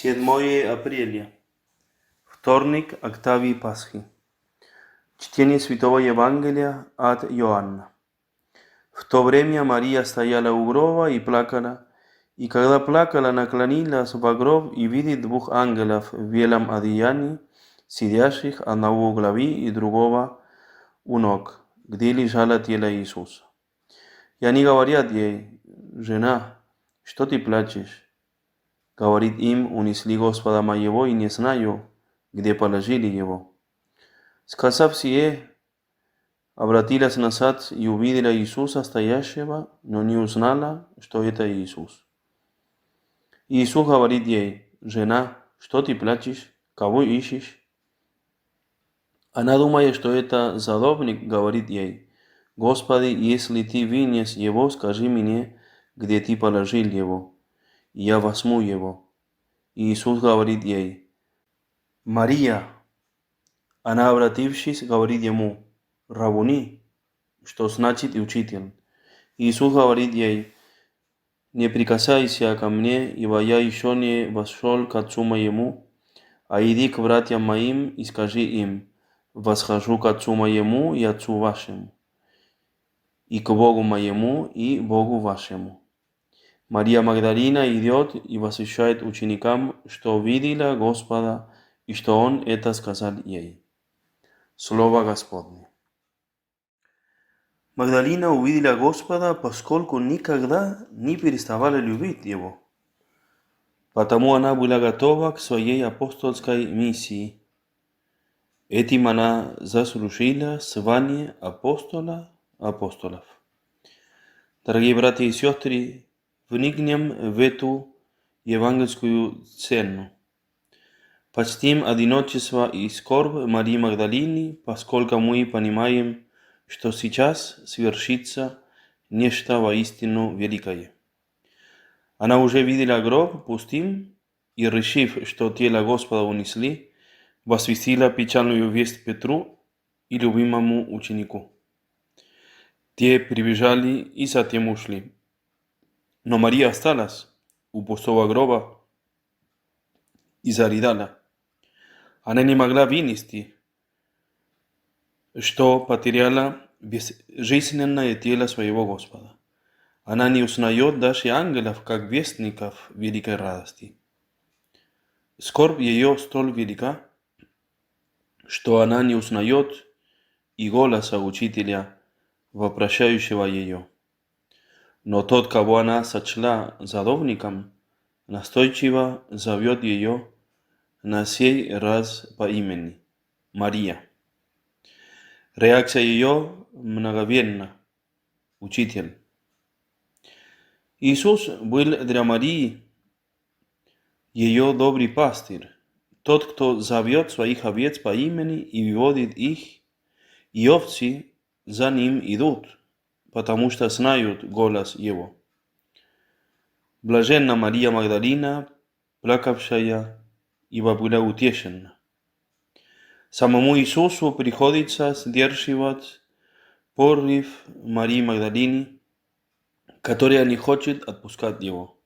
7 апреля. Вторник Октавии Пасхи. Чтение Святого Евангелия от Иоанна. В то время Мария стояла у гроба и плакала, и когда плакала, наклонилась в гроб и видит двух ангелов в белом одеянии, сидящих одного у главы и другого у ног, где лежало тело Иисуса. И они говорят ей: «Жена, что ты плачешь?» Говорит им: «Унесли Господа моего, и не знаю, где положили его». Сказав сие, обратилась назад и увидела Иисуса стоящего, но не узнала, что это Иисус. И Иисус говорит ей: «Жена, что ты плачешь? Кого ищешь?» Она, думая, что это садовник, говорит ей: «Господи, если ты вынес его, скажи мне, где ты положил его, и я возьму его». И Иисус говорит ей: «Мария». Она, обратившись, говорит ему: «Рабуни», что значит «учитель». И Иисус говорит ей: «Не прикасайся ко мне, ибо я еще не вошел к Отцу моему, а иди к братьям моим и скажи им: восхожу к Отцу моему и Отцу вашему, и к Богу моему и Богу вашему». Мария Магдалина идет и возвещает ученикам, что видела Господа и что Он это сказал ей. Слово Господне. Магдалина увидела Господа, поскольку никогда не переставала любить Его. Потому она была готова к своей апостольской миссии. Этим она заслужила звание апостолов. Дорогие братья и сестры, вникнем в эту евангельскую сцену. Почтим одиночество и скорбь Марии Магдалины, поскольку мы понимаем, что сейчас свершится нечто воистину великое. Она уже видела гроб пустым и, решив, что тело Господа унесли, возвестила печальную весть Петру и любимому ученику. Те прибежали и затем ушли. Но Мария осталась у пустого гроба и зарыдала. Она не могла вынести, что потеряла безжизненное тело своего Господа. Она не узнает даже ангелов, как вестников великой радости. Скорбь ее столь велика, что она не узнает и голоса учителя, вопрошающего ее. Но тот, кого она сочла садовником, настойчиво зовет ее на сей раз по имени – Мария. Реакция ее мгновенна: «Учитель». Иисус был для Марии ее добрый пастырь, тот, кто зовет своих овец по имени и выводит их, и овцы за ним идут, потому что знают голос его. Блаженна Мария Магдалина, плакавшая, ибо была утешена. Самому Иисусу приходится сдерживать порыв Марии Магдалины, которая не хочет отпускать его.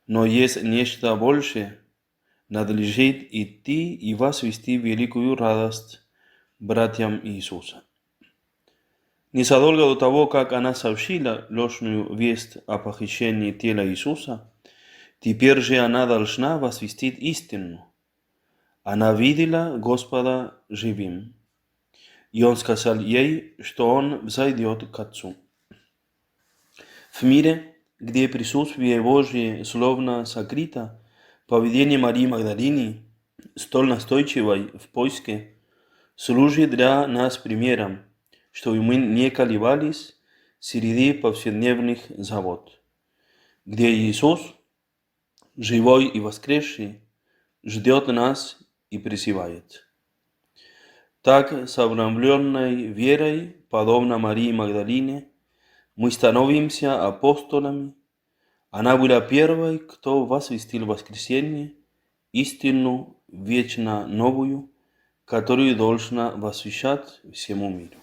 Но есть нечто большее. Надлежит идти и возвести великую радость братьям Иисуса. Незадолго до того, как она сообщила ложную весть о похищении тела Иисуса, теперь же она должна возвестить истину. Она видела Господа живым, и Он сказал ей, что Он взойдет к Отцу. В мире, где присутствие Божие словно сокрыто, поведение Марии Магдалины, столь настойчивой в поиске, служит для нас примером, чтобы мы не колебались среди повседневных забот, где Иисус, живой и воскресший, ждет нас и призывает. Так, с обновленной верой, подобно Марии Магдалине, мы становимся апостолами. Она была первой, кто возвестил воскресение, истину вечно новую, которую должна возвещать всему миру.